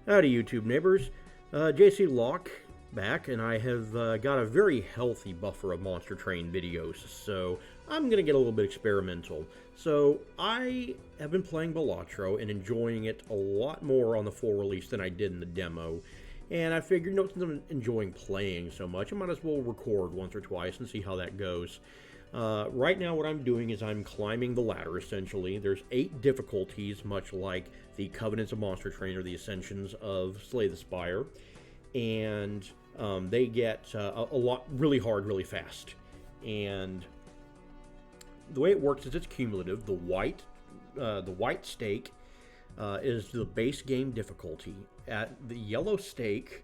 Howdy, YouTube neighbors. JC Locke back, and I have got a very healthy buffer of Monster Train videos, so I'm going to get a little bit experimental. So I have been playing Balatro and enjoying it a lot more on the full release than I did in the demo. And I figured, since I'm enjoying playing so much, I might as well record once or twice and see how that goes. Right now what I'm doing is I'm climbing the ladder, essentially. There's 8 difficulties, much like the Covenants of Monster Train or the Ascensions of Slay the Spire. And they get a lot really hard really fast. And the way it works is it's cumulative. The white stake is the base game difficulty. At the yellow stake,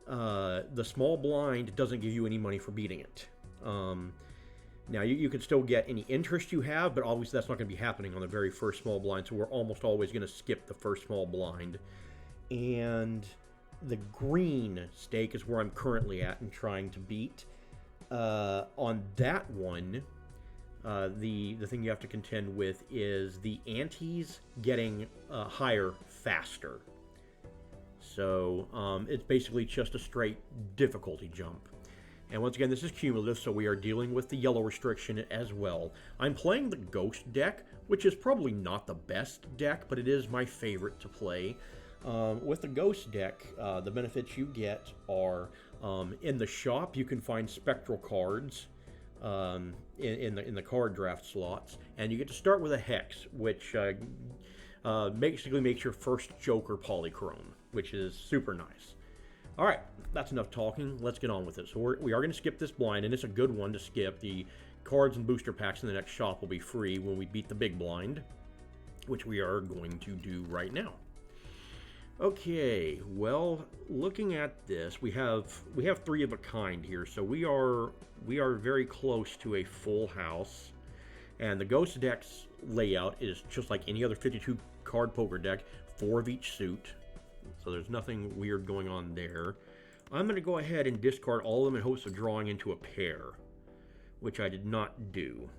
the small blind doesn't give you any money for beating it. Now, you can still get any interest you have, but obviously that's not going to be happening on the very first small blind, so we're almost always going to skip the first small blind. And the green stake is where I'm currently at and trying to beat. On that one, the thing you have to contend with is the antes getting higher faster. So it's basically just a straight difficulty jump. And once again, this is cumulative, so we are dealing with the yellow restriction as well. I'm playing the Ghost deck, which is probably not the best deck, but it is my favorite to play. With the Ghost deck, the benefits you get are, in the shop, you can find spectral cards in the card draft slots, and you get to start with a Hex, which basically makes your first Joker polychrome, which is super nice. Alright, that's enough talking. Let's get on with it. So we are going to skip this blind, and it's a good one to skip. The cards and booster packs in the next shop will be free when we beat the big blind, which we are going to do right now. Okay, well, looking at this, we have 3 of a kind here, so we are very close to a full house. And the Ghost deck's layout is just like any other 52 card poker deck, 4 of each suit. So there's nothing weird going on there. I'm going to go ahead and discard all of them in hopes of drawing into a pair, which I did not do.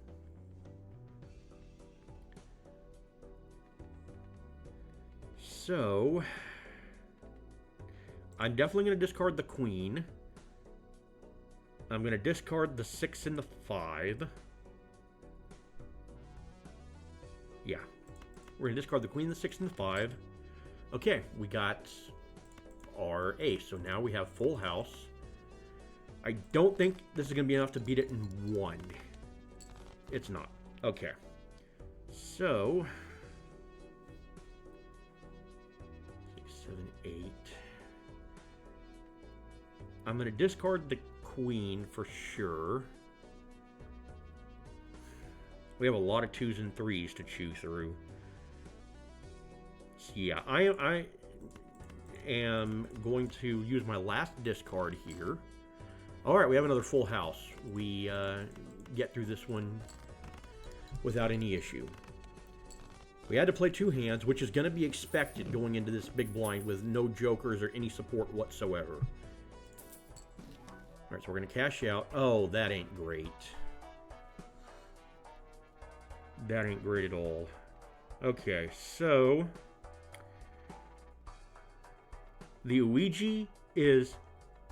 So I'm definitely going to discard the Queen. I'm going to discard the 6 and the 5. Yeah. We're going to discard the Queen, the 6, and the 5. Okay, we got our ace, so now we have full house. I don't think this is going to be enough to beat it in 1. It's not. Okay. So 6, 7, 8. I'm going to discard the Queen for sure. We have a lot of 2s and 3s to chew through. Yeah, I am going to use my last discard here. Alright, we have another full house. We get through this one without any issue. We had to play 2 hands, which is going to be expected going into this big blind with no jokers or any support whatsoever. Alright, so we're going to cash out. Oh, that ain't great. That ain't great at all. Okay, so the Ouija is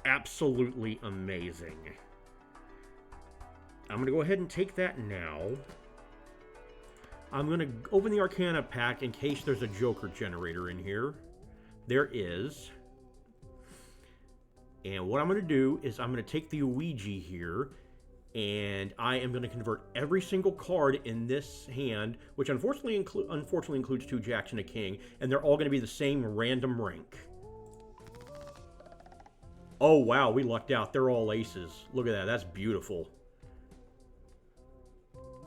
absolutely amazing. I'm going to go ahead and take that now. I'm going to open the Arcana pack in case there's a Joker generator in here. There is. And what I'm going to do is I'm going to take the Ouija here, and I am going to convert every single card in this hand, which unfortunately includes 2 jacks and a king, and they're all going to be the same random rank. Oh, wow, we lucked out. They're all aces. Look at that. That's beautiful.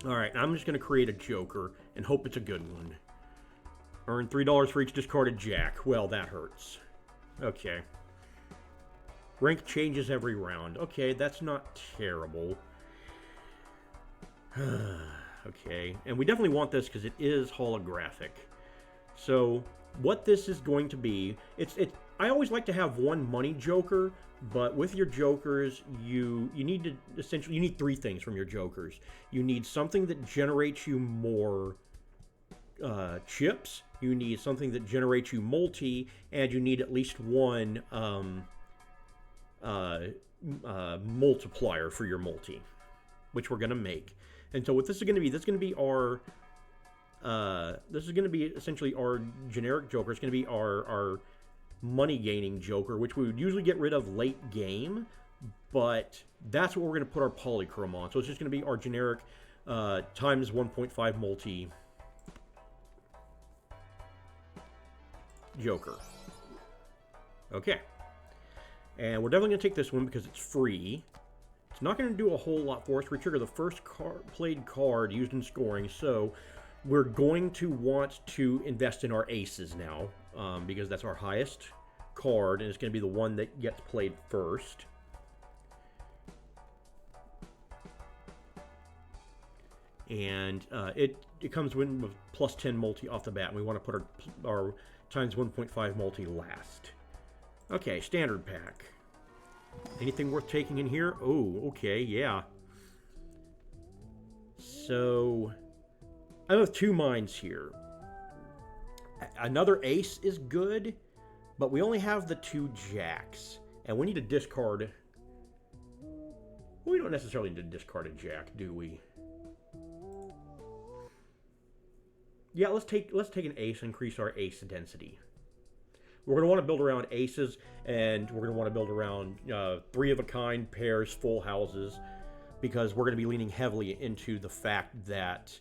Alright, I'm just going to create a Joker and hope it's a good one. Earn $3 for each discarded jack. Well, that hurts. Okay. Rank changes every round. Okay, that's not terrible. Okay, and we definitely want this because it is holographic. So what this is going to be, I always like to have 1 money joker, but with your jokers, you need 3 things from your jokers. You need something that generates you more chips, you need something that generates you multi, and you need at least one multiplier for your multi, which we're going to make. And so what this is going to be, this is going to be our, this is going to be essentially our generic Joker. It's going to be our money-gaining Joker, which we would usually get rid of late game, but that's what we're going to put our polychrome on. So it's just going to be our generic times 1.5 multi Joker. Okay. And we're definitely going to take this one because it's free. It's not going to do a whole lot for us. We trigger the first played card used in scoring, so we're going to want to invest in our aces now, because that's our highest card, and it's going to be the one that gets played first. And it comes with plus 10 multi off the bat, and we want to put our times 1.5 multi last. Okay, standard pack. Anything worth taking in here? Oh, okay, yeah. So, I have 2 mines here. Another ace is good, but we only have the 2 jacks. And we need to discard... Well, we don't necessarily need to discard a jack, do we? Yeah, let's take an ace and increase our ace density. We're going to want to build around aces, and we're going to want to build around 3-of-a-kind, pairs, full houses, because we're going to be leaning heavily into the fact that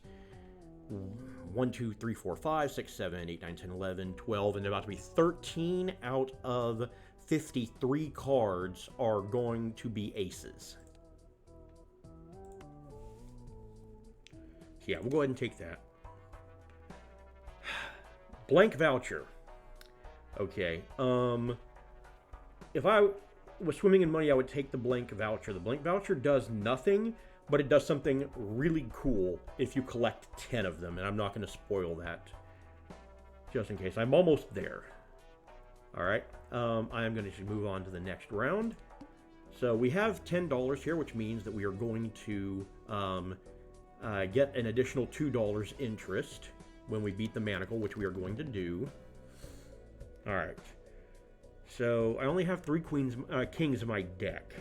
1, 2, 3, 4, 5, 6, 7, 8, 9, 10, 11, 12, and about to be 13 out of 53 cards are going to be aces. Yeah, we'll go ahead and take that. Blank voucher. Okay, if I was swimming in money, I would take the blank voucher. The blank voucher does nothing, but it does something really cool if you collect 10 of them, and I'm not going to spoil that, just in case. I'm almost there. Alright, I am going to move on to the next round. So we have $10 here, which means that we are going to get an additional $2 interest when we beat the manacle, which we are going to do. Alright, so I only have 3 kings in my deck.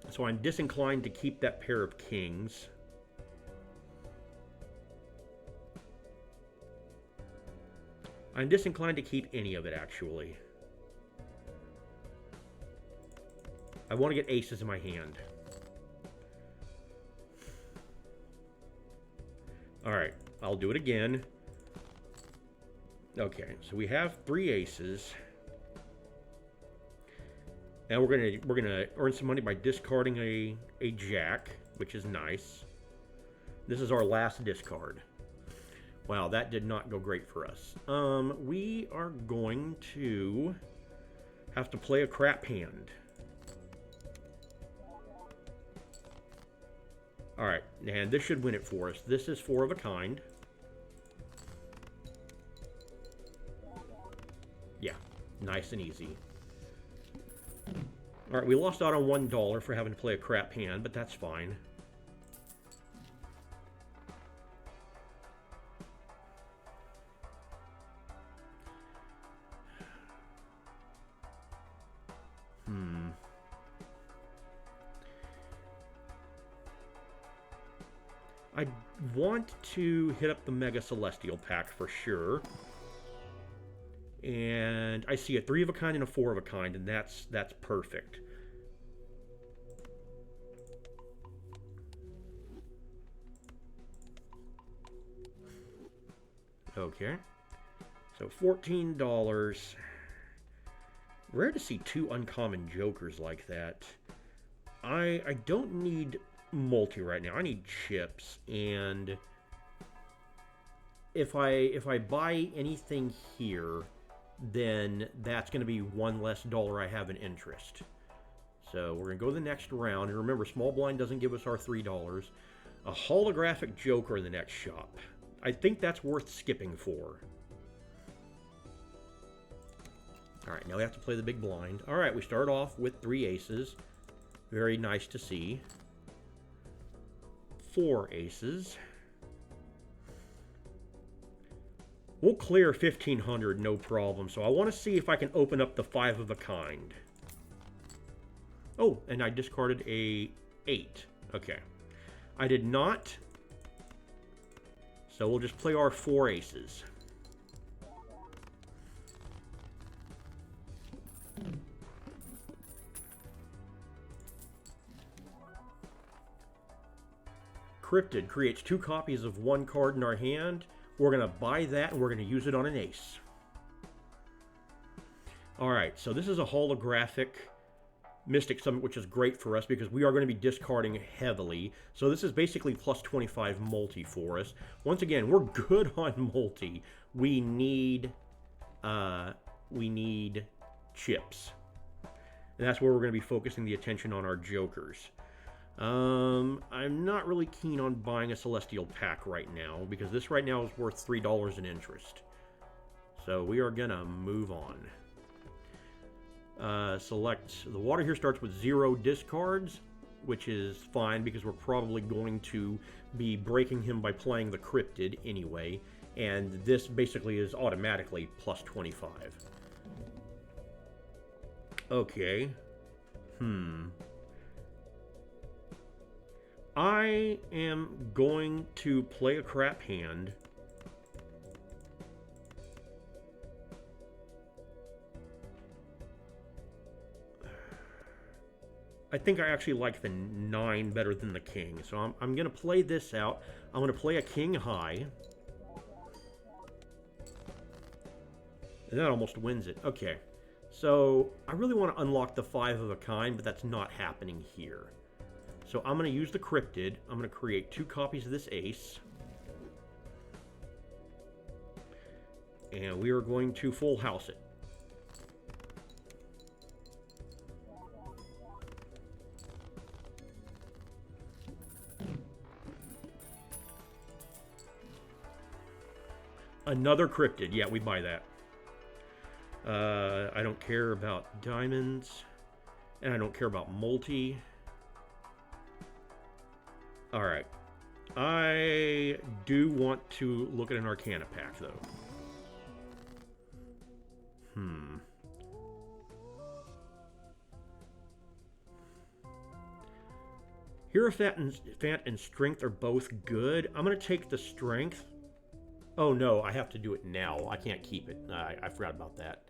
So I'm disinclined to keep that pair of kings. I'm disinclined to keep any of it, actually. I want to get aces in my hand. Alright, I'll do it again. Okay, so we have 3 aces. And we're gonna earn some money by discarding a jack, which is nice. This is our last discard. Wow, that did not go great for us. We are going to have to play a crap hand. Alright, and this should win it for us. This is 4-of-a-kind. Yeah, nice and easy. Alright, we lost out on $1 for having to play a crap hand, but that's fine. I want to hit up the Mega Celestial pack for sure. And I see a 3-of-a-kind and a 4-of-a-kind, and that's perfect. Okay. So $14. Rare to see 2 uncommon jokers like that. I don't need multi right now. I need chips, and if I buy anything here, then that's going to be $1 less I have in interest. So we're going to go to the next round, and remember, small blind doesn't give us our $3. A holographic joker in the next shop. I think that's worth skipping for. Alright, now we have to play the big blind. Alright, we start off with 3 aces. Very nice to see. 4 aces. We'll clear 1,500, no problem. So I want to see if I can open up the 5 of a kind. Oh, and I discarded a 8. Okay. I did not. So we'll just play our 4 aces. Cryptid creates 2 copies of 1 card in our hand. We're going to buy that and we're going to use it on an ace. Alright, so this is a holographic Mystic Summit, which is great for us because we are going to be discarding heavily. So this is basically plus 25 multi for us. Once again, we're good on multi. We need chips. And that's where we're going to be focusing the attention on our jokers. I'm not really keen on buying a Celestial Pack right now because this right now is worth $3 in interest. So we are going to move on. Select, the water here starts with 0 discards, which is fine because we're probably going to be breaking him by playing the Cryptid anyway, and this basically is automatically plus 25. Okay. I am going to play a crap hand. I think I actually like the 9 better than the king. So I'm going to play this out. I'm going to play a king high. And that almost wins it. Okay. So I really want to unlock the 5 of a kind, but that's not happening here. So I'm going to use the Cryptid. I'm going to create 2 copies of this ace. And we are going to full house it. Another Cryptid. Yeah, we buy that. I don't care about diamonds. And I don't care about multi. Alright. I do want to look at an Arcana pack, though. Hierophant and Strength are both good. I'm going to take the Strength. Oh, no, I have to do it now. I can't keep it. I forgot about that.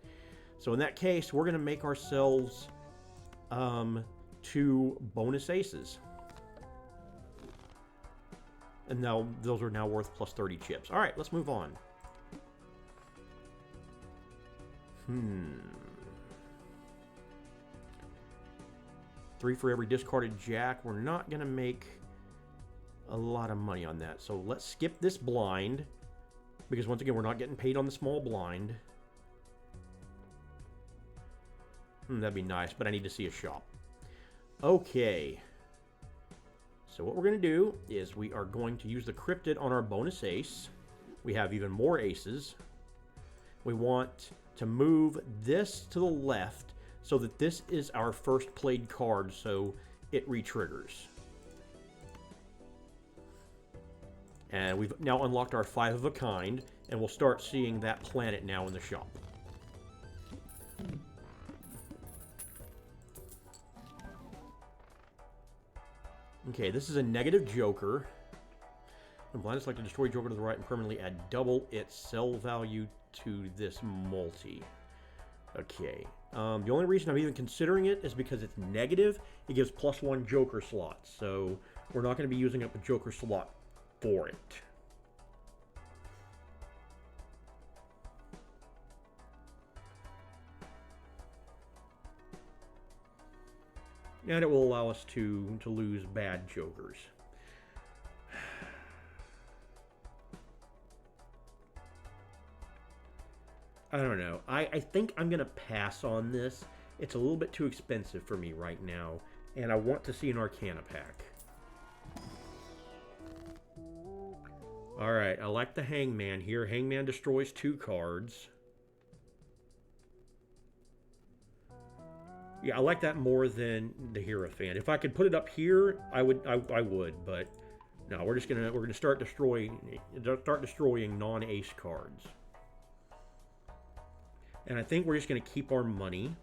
So in that case, we're going to make ourselves 2 bonus aces. And now those are now worth plus 30 chips. All right, let's move on. 3 for every discarded jack. We're not going to make a lot of money on that. So let's skip this blind. Because once again, we're not getting paid on the small blind. That'd be nice, but I need to see a shop. Okay. So what we're going to do is we are going to use the Cryptid on our bonus ace. We have even more aces. We want to move this to the left so that this is our first played card, so it re-triggers. And we've now unlocked our 5 of a kind, and we'll start seeing that planet now in the shop. Okay, this is a negative Joker. And blind is like to destroy Joker to the right and permanently add double its sell value to this multi. Okay. The only reason I'm even considering it is because it's negative. It gives +1 Joker slots, so we're not going to be using up a Joker slot for it. And it will allow us to lose bad jokers. I don't know. I think I'm going to pass on this. It's a little bit too expensive for me right now. And I want to see an Arcana pack. Alright, I like the Hangman here. Hangman destroys 2 cards. Yeah, I like that more than the Hierophant. If I could put it up here, I would, but no, we're gonna start destroying non-ace cards. And I think we're just going to keep our money.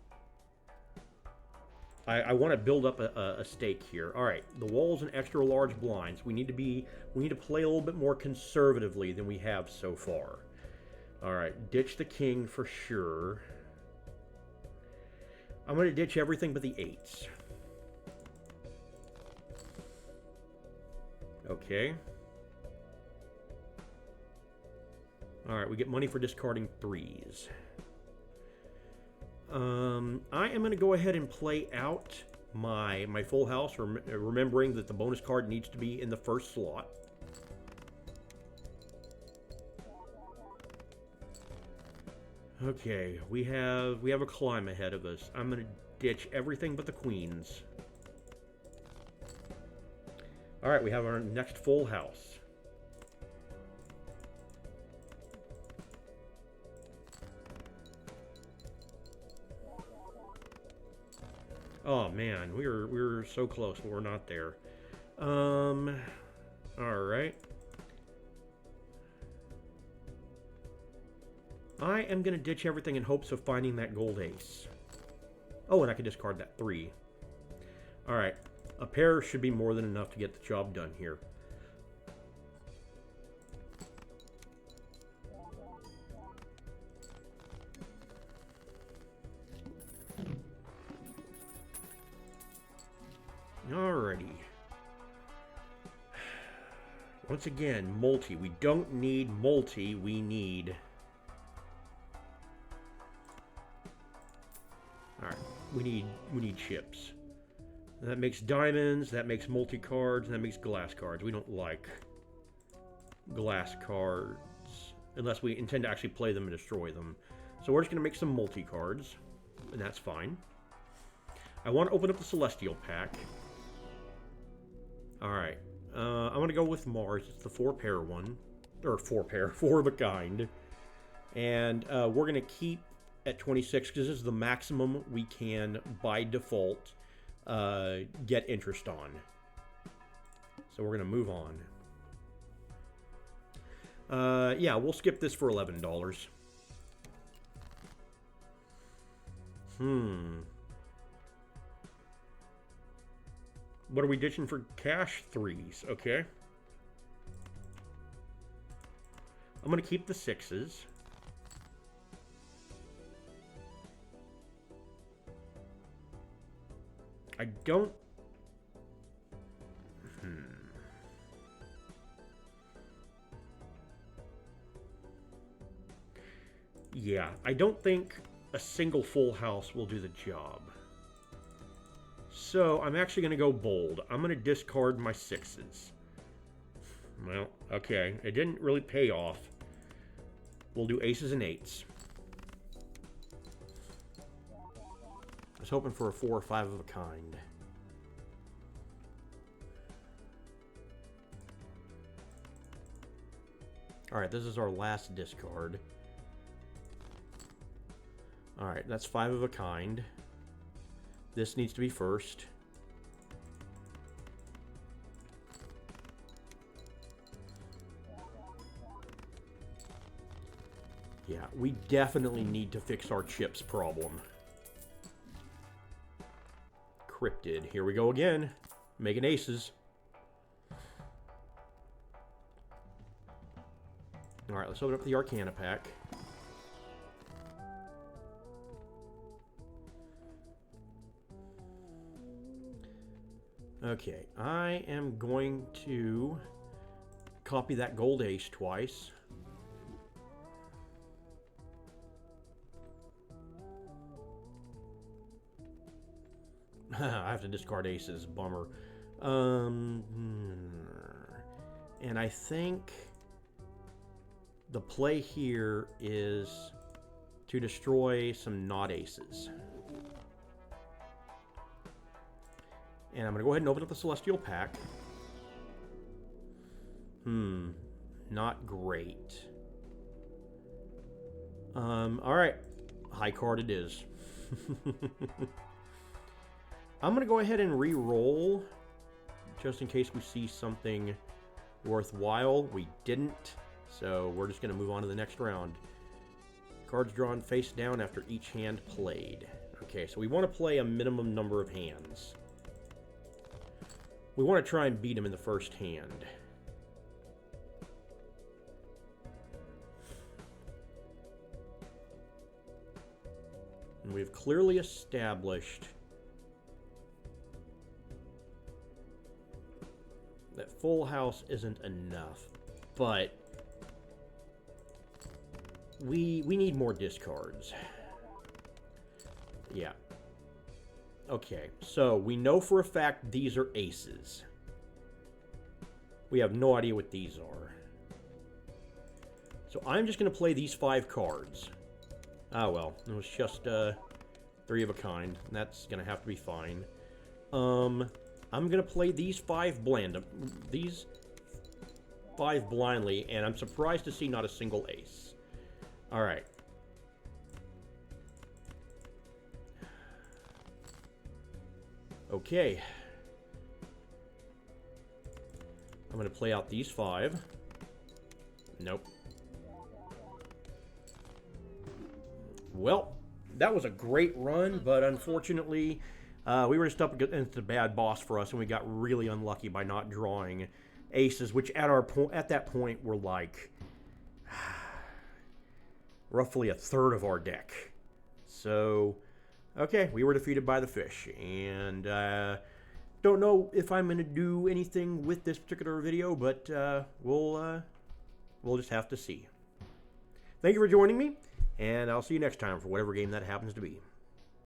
I want to build up a stake here. All right, the walls and extra large blinds. We need to play a little bit more conservatively than we have so far. All right, ditch the king for sure. I'm going to ditch everything but the 8s. Okay. All right, we get money for discarding 3s. I am going to go ahead and play out my full house, remembering that the bonus card needs to be in the first slot. Okay, we have a climb ahead of us. I'm going to ditch everything but the queens. All right, we have our next full house. Oh man, we were so close, but we're not there. All right. I am gonna ditch everything in hopes of finding that gold ace. Oh, and I can discard that 3. All right, a pair should be more than enough to get the job done here. Alrighty. Once again, multi. We don't need multi, we need... Alright, we need chips. That makes diamonds, that makes multi-cards, and that makes glass cards. We don't like glass cards unless we intend to actually play them and destroy them. So we're just going to make some multi-cards, and that's fine. I want to open up the Celestial pack. Alright, I'm going to go with Mars. It's the 4-pair one. Or 4 of a kind. And we're going to keep at 26 because this is the maximum we can, by default, get interest on. So we're going to move on. Yeah, we'll skip this for $11. What are we ditching for cash? 3s, okay. I'm going to keep the 6s. I don't... Yeah, I don't think a single full house will do the job. So, I'm actually going to go bold. I'm going to discard my 6s. Well, okay. It didn't really pay off. We'll do aces and 8s. I was hoping for a 4 or 5 of a kind. Alright, this is our last discard. Alright, that's 5 of a kind. This needs to be first. Yeah, we definitely need to fix our chips problem. Cryptid. Here we go again. Making aces. Alright, let's open up the Arcana pack. Okay, I am going to copy that gold ace twice. I have to discard aces, bummer. And I think the play here is to destroy some not aces. And I'm going to go ahead and open up the Celestial pack. Not great. Alright. High card it is. I'm going to go ahead and re-roll, just in case we see something worthwhile. We didn't, so we're just going to move on to the next round. Cards drawn face down after each hand played. Okay, so we want to play a minimum number of hands. We want to try and beat him in the first hand. And we've clearly established that full house isn't enough, but we need more discards. Yeah. Okay, so we know for a fact these are aces. We have no idea what these are. So I'm just going to play these 5 cards. Ah, well, it was just 3 of a kind. That's going to have to be fine. I'm going to play these 5 blindly, and I'm surprised to see not a single ace. All right. Okay. I'm going to play out these 5. Nope. Well, that was a great run, but unfortunately, we were just up against a bad boss for us, and we got really unlucky by not drawing aces, which at that point were like roughly a third of our deck. So, okay, we were defeated by the fish, and don't know if I'm going to do anything with this particular video, but we'll just have to see. Thank you for joining me, and I'll see you next time for whatever game that happens to be.